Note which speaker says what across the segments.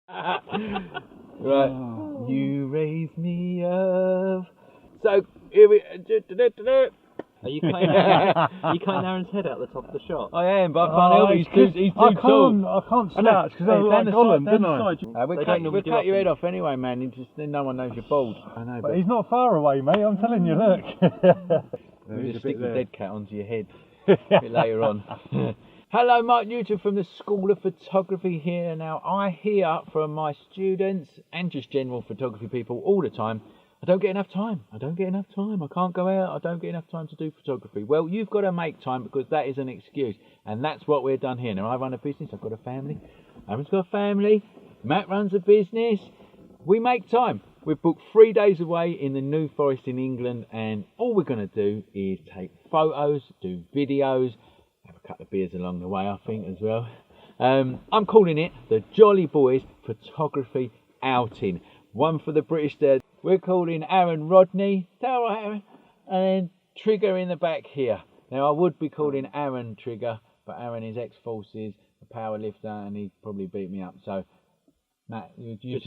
Speaker 1: Right, you raise me up. So here we.
Speaker 2: Are you cutting Aaron's head out the top of the shot?
Speaker 1: I am, but I can't help it. He's too tall.
Speaker 3: I can't slouch because I'm like Gollum, didn't I?
Speaker 1: We'll cut your head off anyway, man. Then no one knows you're bald. I know,
Speaker 3: But he's not far away, mate. I'm telling you, look.
Speaker 1: We'll just stick the dead cat onto your head a bit later on. Hello, Mark Newton from the School of Photography here. Now, I hear from my students and just general photography people all the time, I don't get enough time. I can't go out. I don't get enough time to do photography. Well, you've got to make time because that is an excuse. And that's what we're done here. Now, I run a business. I've got a family. Aaron's got a family. Matt runs a business. We make time. We've booked 3 days away in the New Forest in England. And all we're going to do is take photos, do videos, have a couple of beers along the way, I think, as well. I'm calling it the Jolly Boys Photography Outing. One for the British there. We're calling Aaron Rodney, Aaron, and Trigger in the back here. Now, I would be calling Aaron Trigger, but Aaron is ex-forces, a power lifter, and he'd probably beat me up. So, Matt, you're going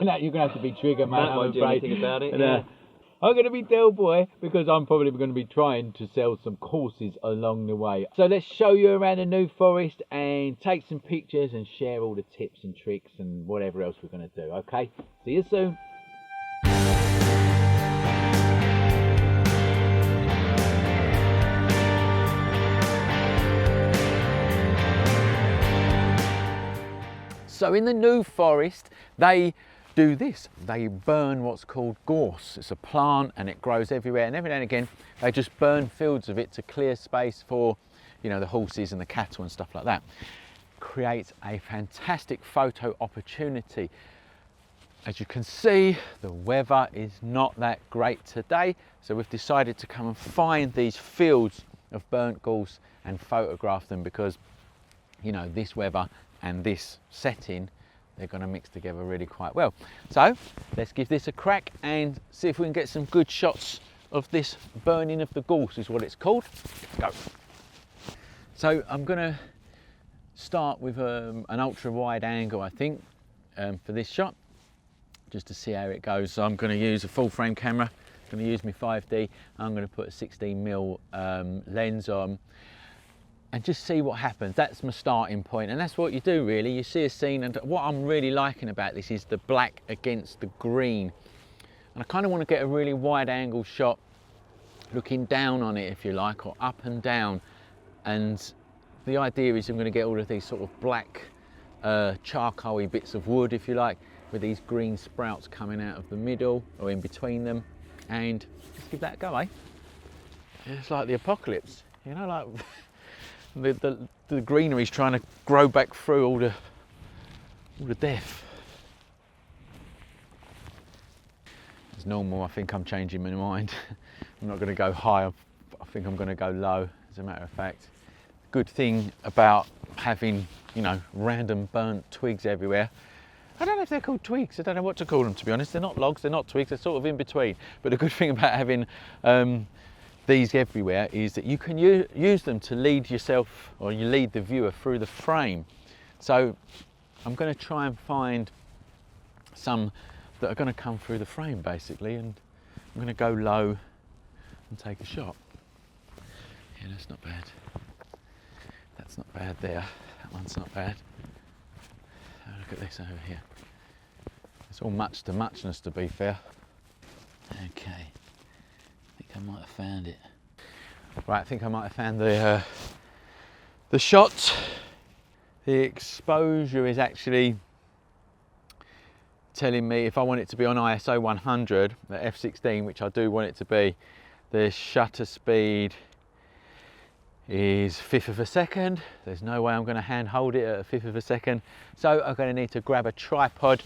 Speaker 1: to have to be Trigger, mate.
Speaker 2: Matt won't do anything about it.
Speaker 1: I'm going to be Del Boy because I'm probably going to be trying to sell some courses along the way. So let's show you around the New Forest and take some pictures and share all the tips and tricks and whatever else we're going to do, okay? See you soon. So in the New Forest, they do this. They burn what's called gorse. It's a plant and it grows everywhere, and every now and again they just burn fields of it to clear space for, you know, the horses and the cattle and stuff like that. Creates a fantastic photo opportunity. As you can see, the weather is not that great today, so we've decided to come and find these fields of burnt gorse and photograph them because, you know, this weather and this setting, they're going to mix together really quite well. So let's give this a crack and see if we can get some good shots of this burning of the gorse, is what it's called. Let's go. So I'm going to start with an ultra wide angle, I think, for this shot, just to see how it goes. So I'm going to use a full frame camera. I'm going to use my 5D. I'm going to put a 16mm lens on and just see what happens. That's my starting point, and that's what you do really. You see a scene, and what I'm really liking about this is the black against the green, and I kind of want to get a really wide angle shot looking down on it, if you like, or up and down. And the idea is I'm going to get all of these sort of black charcoaly bits of wood, if you like, with these green sprouts coming out of the middle or in between them, and let's give that a go, eh? It's like the apocalypse, you know, like the greenery's trying to grow back through all the death. As normal, I think I'm changing my mind. I'm not going to go high, I think I'm going to go low, as a matter of fact. Good thing about having, you know, random burnt twigs everywhere, I don't know if they're called twigs, I don't know what to call them, to be honest. They're not logs, they're not twigs, they're sort of in between. But the good thing about having these everywhere is that you can use them to lead yourself, or you lead the viewer through the frame. So I'm going to try and find some that are going to come through the frame basically, and I'm going to go low and take a shot. Yeah, that's not bad. That's not bad there. That one's not bad. Oh, look at this over here. It's all much to muchness, to be fair. Okay. I might have found it. Right, I think I might have found the shot. The exposure is actually telling me if I want it to be on ISO 100, the f16, which I do want it to be, the shutter speed is 1/5 of a second. There's no way I'm going to hand hold it at 1/5 of a second. So I'm going to need to grab a tripod,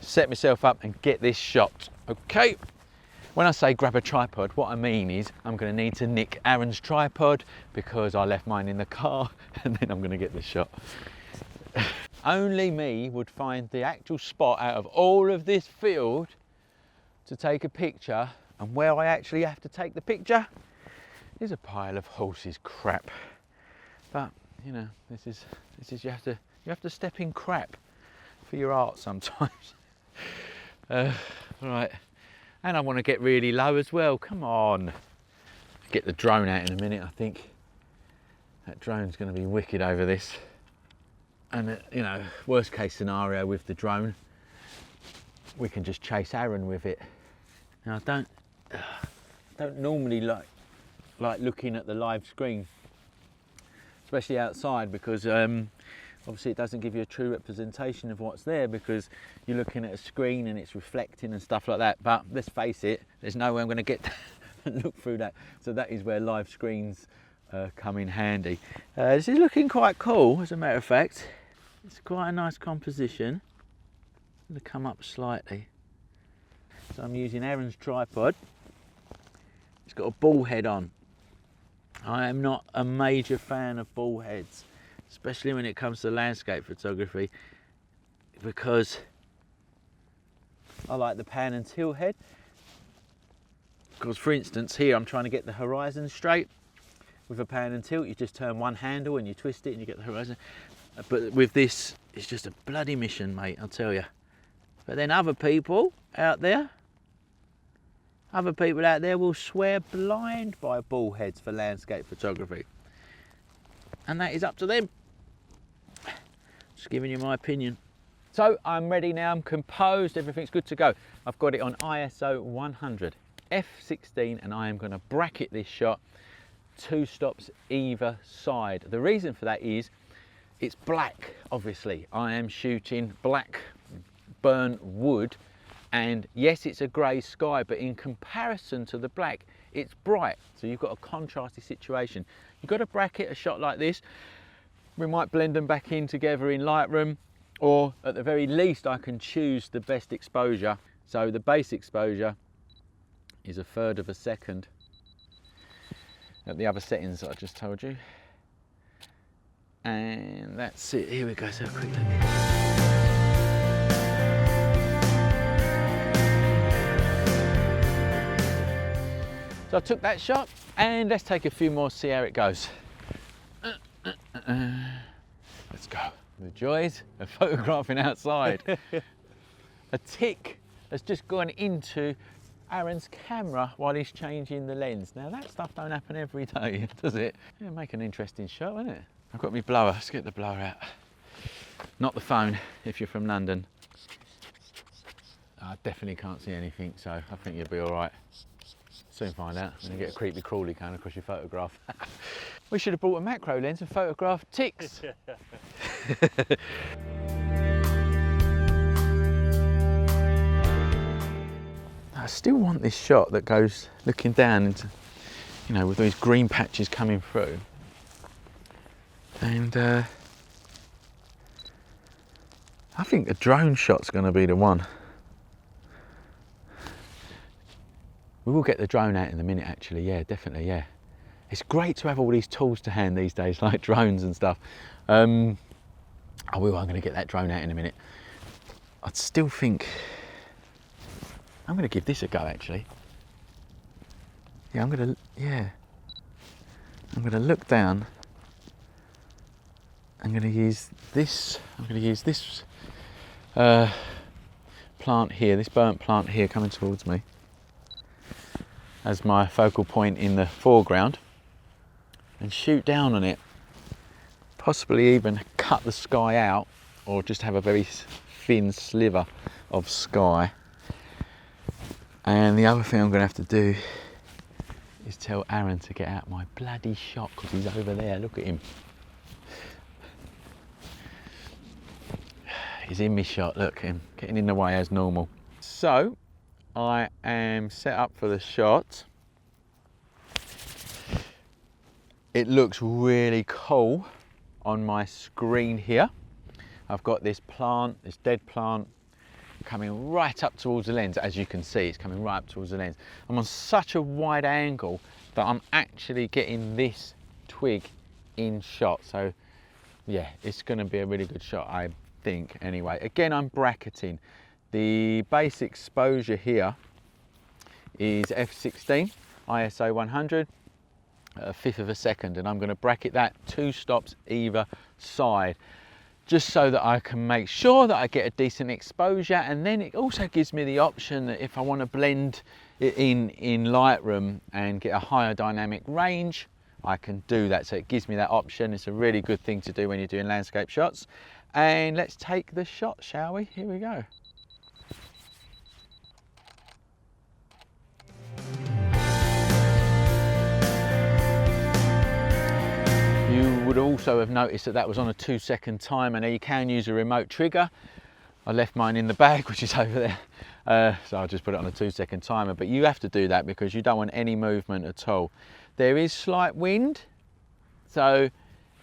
Speaker 1: set myself up and get this shot. Okay. When I say grab a tripod, what I mean is I'm going to need to nick Aaron's tripod because I left mine in the car, and then I'm going to get the shot. Only me would find the actual spot out of all of this field to take a picture, and where I actually have to take the picture is a pile of horses crap. But you know, this is you have to step in crap for your art sometimes. Right, and I want to get really low as well. Come on. Get the drone out in a minute. I think that drone's going to be wicked over this. And you know, worst case scenario with the drone, we can just chase Aaron with it. Now I don't normally like looking at the live screen, especially outside, because obviously it doesn't give you a true representation of what's there, because you're looking at a screen and it's reflecting and stuff like that. But let's face it, there's no way I'm going to get and look through that. So that is where live screens come in handy. This is looking quite cool, as a matter of fact. It's quite a nice composition. I'm going to come up slightly. So I'm using Aaron's tripod. It's got a ball head on. I am not a major fan of ball heads, especially when it comes to landscape photography, because I like the pan and tilt head. Because for instance here I'm trying to get the horizon straight. With a pan and tilt you just turn one handle and you twist it and you get the horizon. But with this it's just a bloody mission, mate, I'll tell you. But then other people out there will swear blind by ball heads for landscape photography. And that is up to them. Just giving you my opinion. So I'm ready now, I'm composed, everything's good to go. I've got it on ISO 100, f16, and I am going to bracket this shot 2 stops either side. The reason for that is it's black, obviously. I am shooting black burnt wood, and yes, it's a grey sky, but in comparison to the black, it's bright. So you've got a contrasty situation. You've got to bracket a shot like this. We might blend them back in together in Lightroom, or at the very least I can choose the best exposure. So the base exposure is 1/3 of a second at the other settings that I just told you. And that's it. Here we go, so quickly. So I took that shot, and let's take a few more, see how it goes. Let's go. The joys of photographing outside. A tick has just gone into Aaron's camera while he's changing the lens. Now that stuff don't happen every day, does it? It'll make an interesting shot, won't it? I've got my blower, let's get the blower out. Not the phone, if you're from London. I definitely can't see anything, so I think you'll be all right. Soon find out, and you get a creepy crawly coming across your photograph. We should have brought a macro lens and photographed ticks. I still want this shot that goes looking down into, you know, with these green patches coming through. And I think the drone shot's going to be the one. We will get the drone out in a minute, actually. Yeah, definitely, yeah. It's great to have all these tools to hand these days, like drones and stuff. I'm going to get that drone out in a minute. I'd still think I'm going to give this a go, actually. Yeah, I'm going to look down. I'm going to use this. I'm going to use this plant here, this burnt plant here coming towards me, as my focal point in the foreground, and shoot down on it. Possibly even cut the sky out, or just have a very thin sliver of sky. And the other thing I'm going to have to do is tell Aaron to get out my bloody shot, because he's over there. Look at him. He's in my shot, look at him, getting in the way as normal. So, I am set up for the shot. It looks really cool on my screen here. I've got this plant, this dead plant, coming right up towards the lens. As you can see, it's coming right up towards the lens. I'm on such a wide angle that I'm actually getting this twig in shot. So yeah, it's going to be a really good shot, I think. Anyway, again, I'm bracketing. The base exposure here is f16, ISO 100, 1/5 of a second, and I'm going to bracket that 2 stops either side. just so that I can make sure that I get a decent exposure, and then it also gives me the option that if I want to blend it in Lightroom and get a higher dynamic range, I can do that. So it gives me that option. It's a really good thing to do when you're doing landscape shots. And let's take the shot, shall we? Here we go. You would also have noticed that that was on a 2-second timer. Now you can use a remote trigger. I left mine in the bag, which is over there. So I'll just put it on a 2-second timer, but you have to do that because you don't want any movement at all. There is slight wind, so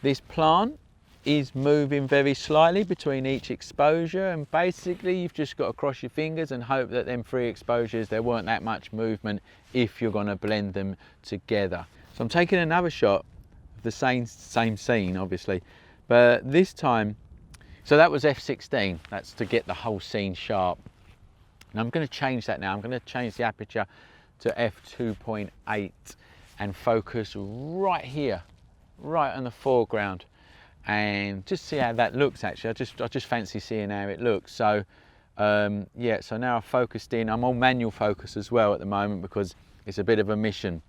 Speaker 1: this plant is moving very slightly between each exposure, and basically you've just got to cross your fingers and hope that them 3 exposures, there weren't that much movement if you're going to blend them together. So I'm taking another shot of the same scene, obviously, but this time, so that was f16, that's to get the whole scene sharp. And I'm going to change that now. I'm going to change the aperture to f2.8 and focus right here, right in the foreground, and just see how that looks. Actually, I just fancy seeing how it looks. So yeah, so now I've focused in. I'm on manual focus as well at the moment because it's a bit of a mission.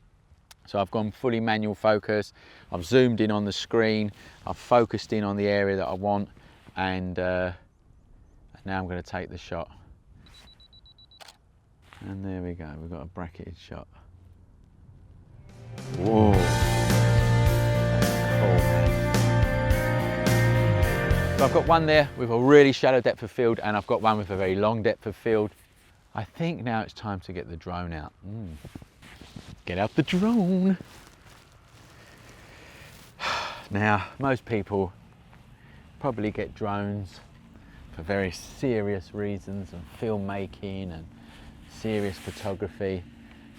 Speaker 1: So I've gone fully manual focus. I've zoomed in on the screen. I've focused in on the area that I want, and now I'm going to take the shot. And there we go. We've got a bracketed shot. Whoa, that's cool, man. So I've got one there with a really shallow depth of field, and I've got one with a very long depth of field. I think now it's time to get the drone out. Get out the drone. Now, most people probably get drones for very serious reasons, and filmmaking and serious photography,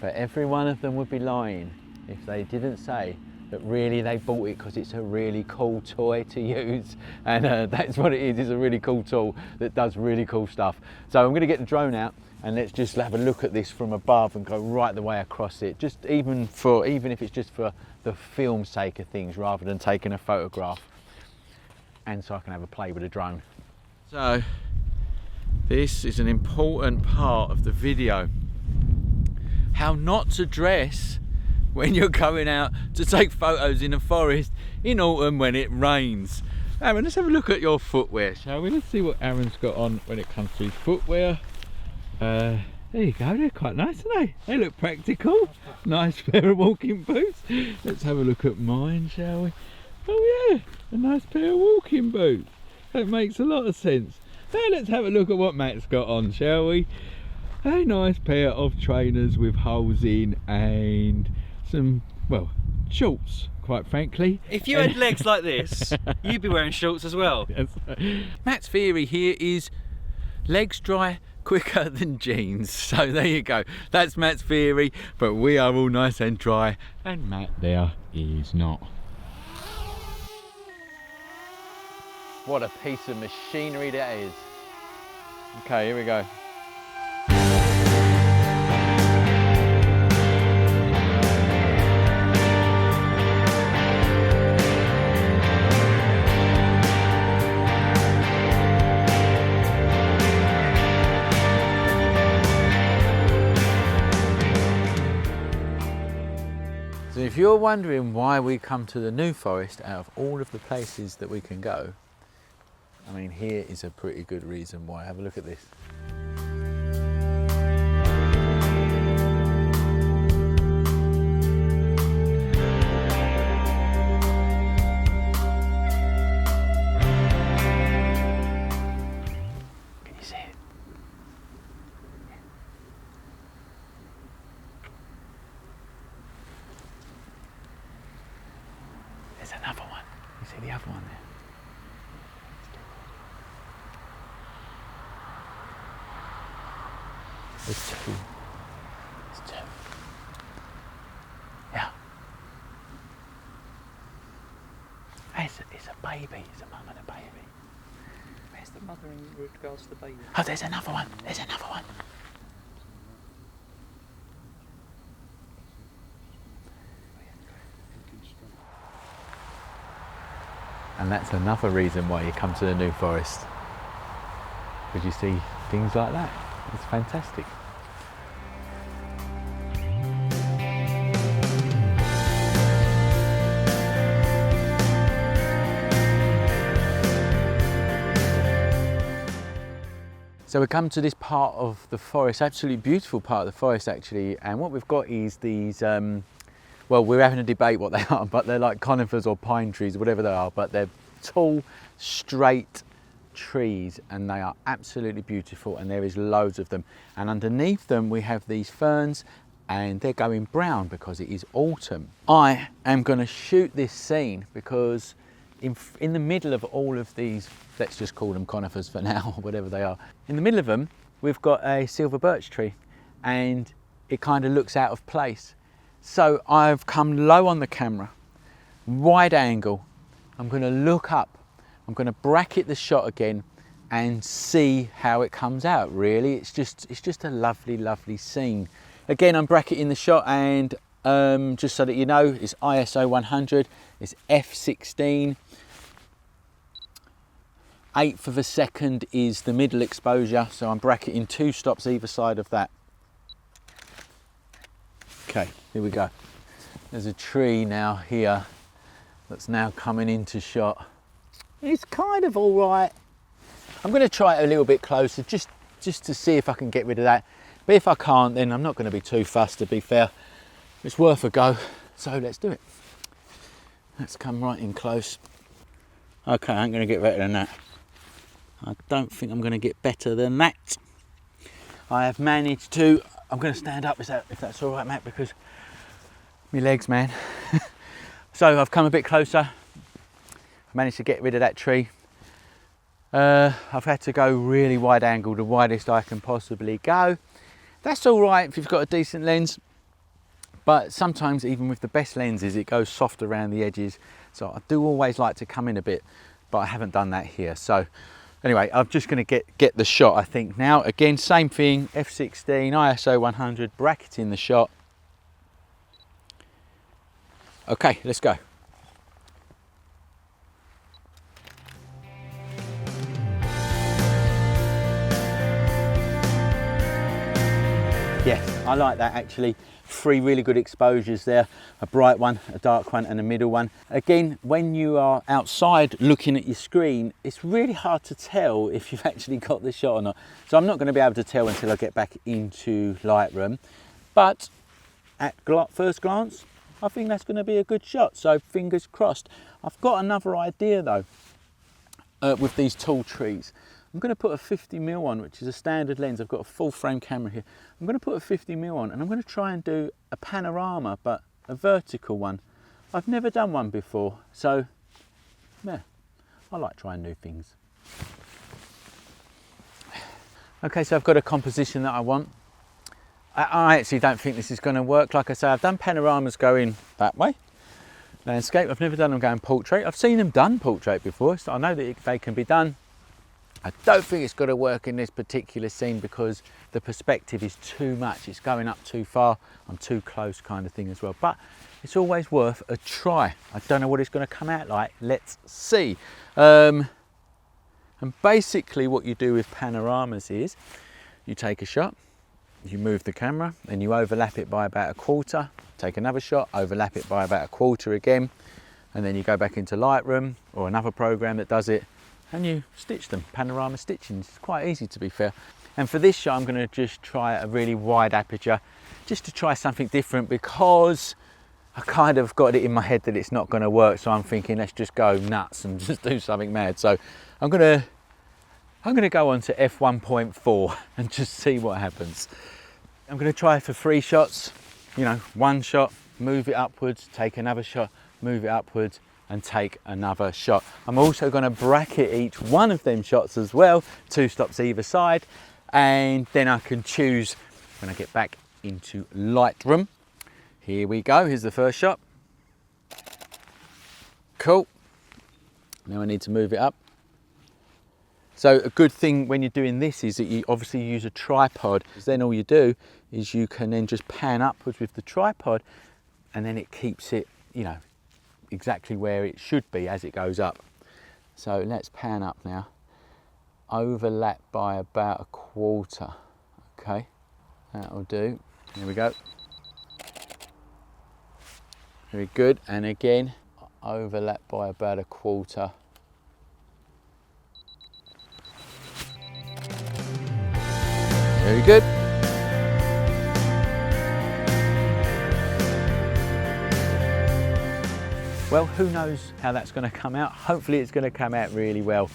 Speaker 1: but every one of them would be lying if they didn't say that really they bought it because it's a really cool toy to use, and that's what it is. It's a really cool tool that does really cool stuff. So I'm going to get the drone out and let's just have a look at this from above and go right the way across it, just even if it's just for the film sake of things rather than taking a photograph, and so I can have a play with the drone. So this is an important part of the video, how not to dress when you're going out to take photos in a forest in autumn when it rains. Aaron, let's have a look at your footwear, shall we? Let's see what Aaron's got on when it comes to his footwear. There you go, they're quite nice, aren't they? They look practical. Nice pair of walking boots. Let's have a look at mine, shall we? Oh yeah, a nice pair of walking boots. That makes a lot of sense. Now let's have a look at what Matt's got on, shall we? A nice pair of trainers with holes in and some, well, shorts, quite frankly.
Speaker 2: If you had legs like this, you'd be wearing shorts as well.
Speaker 1: Yes. Matt's theory here is legs dry quicker than jeans. So there you go. That's Matt's theory, but we are all nice and dry, and Matt there is not. What a piece of machinery that is. Okay, here we go. So if you're wondering why we come to the New Forest out of all of the places that we can go, I mean, here is a pretty good reason why. Have a look at this. Can you see it? There's another one. You see the other one there? There's two. There's two. Yeah. It's a baby. It's a mum and a baby.
Speaker 2: Where's the mother in regards to the baby?
Speaker 1: Oh, there's another one. There's another one. And And that's another reason why you come to the New Forest, because you see things like that. It's fantastic. So we come to this part of the forest, absolutely beautiful part of the forest actually, and what we've got is these, well, we're having a debate what they are, but they're like conifers or pine trees, whatever they are, but they're tall, straight trees, and they are absolutely beautiful, and there is loads of them. And underneath them we have these ferns, and they're going brown because it is autumn. I am going to shoot this scene because in the middle of all of these, let's just call them conifers for now, or whatever they are, in the middle of them we've got a silver birch tree, and it kind of looks out of place. So I've come low on the camera, wide angle. I'm going to look up, I'm going to bracket the shot again and see how it comes out. Really, it's just a lovely scene. Again, I'm bracketing the shot, and just so that you know, it's ISO 100, it's f16. 1/8 of a second is the middle exposure, so I'm bracketing 2 stops either side of that. Okay, here we go. There's a tree now here that's now coming into shot. It's kind of all right. I'm going to try it a little bit closer just to see if I can get rid of that. But if I can't, then I'm not going to be too fussed, to be fair. It's worth a go, so let's do it. Let's come right in close. Okay, I ain't going to get better than that. I don't think I'm going to get better than that. I have managed to, I'm going to stand up if that's all right, Matt, because my legs, man. So I've come a bit closer. I managed to get rid of that tree. I've had to go really wide angle, the widest I can possibly go. That's all right if you've got a decent lens, but sometimes even with the best lenses it goes soft around the edges, so I do always like to come in a bit, but I haven't done that here. So anyway, I'm just going to get the shot, I think. Now again, same thing, f16, ISO 100, bracketing the shot. Okay, let's go. Yes, I like that actually. 3 really good exposures there, a bright one, a dark one and a middle one. Again, when you are outside looking at your screen, it's really hard to tell if you've actually got the shot or not. So I'm not going to be able to tell until I get back into Lightroom, but at first glance, I think that's going to be a good shot, so fingers crossed. I've got another idea though, with these tall trees. I'm going to put a 50mm on, which is a standard lens. I've got a full frame camera here. I'm going to put a 50mm on, and I'm going to try and do a panorama, but a vertical one. I've never done one before, so yeah, I like trying new things. Okay, so I've got a composition that I want. I actually don't think this is going to work. Like I say, I've done panoramas going that way, landscape. I've never done them going portrait. I've seen them done portrait before, so I know that they can be done. I don't think it's going to work in this particular scene because the perspective is too much. It's going up too far. I'm too close kind of thing as well. But it's always worth a try. I don't know what it's going to come out like. Let's see. And basically what you do with panoramas is you take a shot, you move the camera and you overlap it by about 1/4. Take another shot, overlap it by about 1/4 again. And then you go back into Lightroom or another program that does it, and you stitch them, panorama stitching. It's quite easy, to be fair. And for this shot, I'm going to just try a really wide aperture, just to try something different, because I kind of got it in my head that it's not going to work. So I'm thinking, let's just go nuts and just do something mad. So I'm going to go on to f1.4 and just see what happens. I'm going to try for 3 shots. You know, 1 shot, move it upwards, take another shot, move it upwards, and take another shot. I'm also going to bracket each one of them shots as well, 2 stops either side, and then I can choose when I get back into Lightroom. Here we go, here's the first shot. Cool. Now I need to move it up. So a good thing when you're doing this is that you obviously use a tripod, because then all you do is you can then just pan upwards with the tripod, and then it keeps it, you know, exactly where it should be as it goes up. So let's pan up now. Overlap by about 1/4. Okay, that'll do. Here we go. Very good. And again, overlap by about 1/4. Very good. Well, who knows how that's going to come out? Hopefully it's going to come out really well.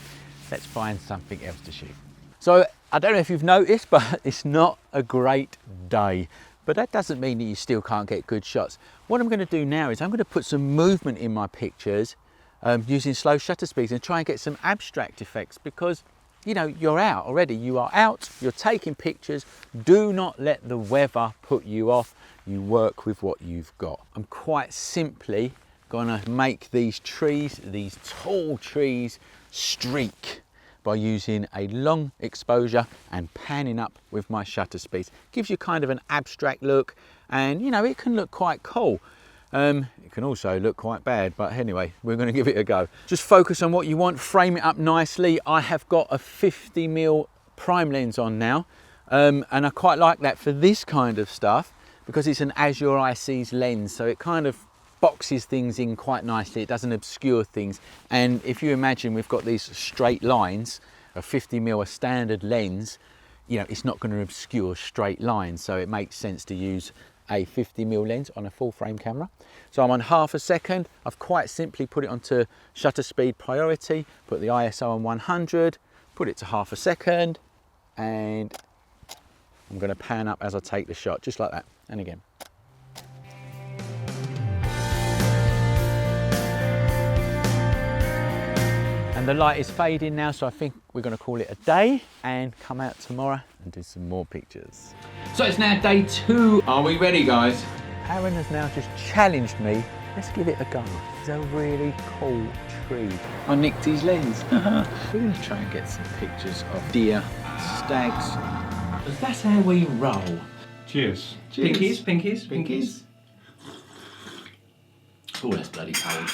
Speaker 1: Let's find something else to shoot. So I don't know if you've noticed, but it's not a great day. But that doesn't mean that you still can't get good shots. What I'm going to do now is I'm going to put some movement in my pictures using slow shutter speeds and try and get some abstract effects, because you know, you're out already. You are out, you're taking pictures. Do not let the weather put you off. You work with what you've got. I'm quite simply gonna make these trees, these tall trees, streak by using a long exposure and panning up with my shutter speeds. Gives you kind of an abstract look, and you know, it can look quite cool. It can also look quite bad, but anyway, we're going to give it a go. Just focus on what you want, frame it up nicely. I have got a 50mm prime lens on now, and I quite like that for this kind of stuff because it's an as your eye sees lens, so it kind of boxes things in quite nicely. It doesn't obscure things. And if you imagine we've got these straight lines, a 50mm, a standard lens, you know, it's not going to obscure straight lines, so it makes sense to use a 50mm lens on a full frame camera. So I'm on 1/2 second. I've quite simply put it onto shutter speed priority, put the ISO on 100, put it to 1/2 second, and I'm going to pan up as I take the shot, just like that. And again. And the light is fading now, so I think we're going to call it a day and come out tomorrow and do some more pictures. So it's now day 2. Are we ready, guys? Aaron has now just challenged me. Let's give it a go. It's a really cool tree. I nicked his lens. We're going to try and get some pictures of deer, stags, because that's how we roll.
Speaker 3: Cheers.
Speaker 2: Pinkies, pinkies, pinkies.
Speaker 1: Oh, that's bloody cold.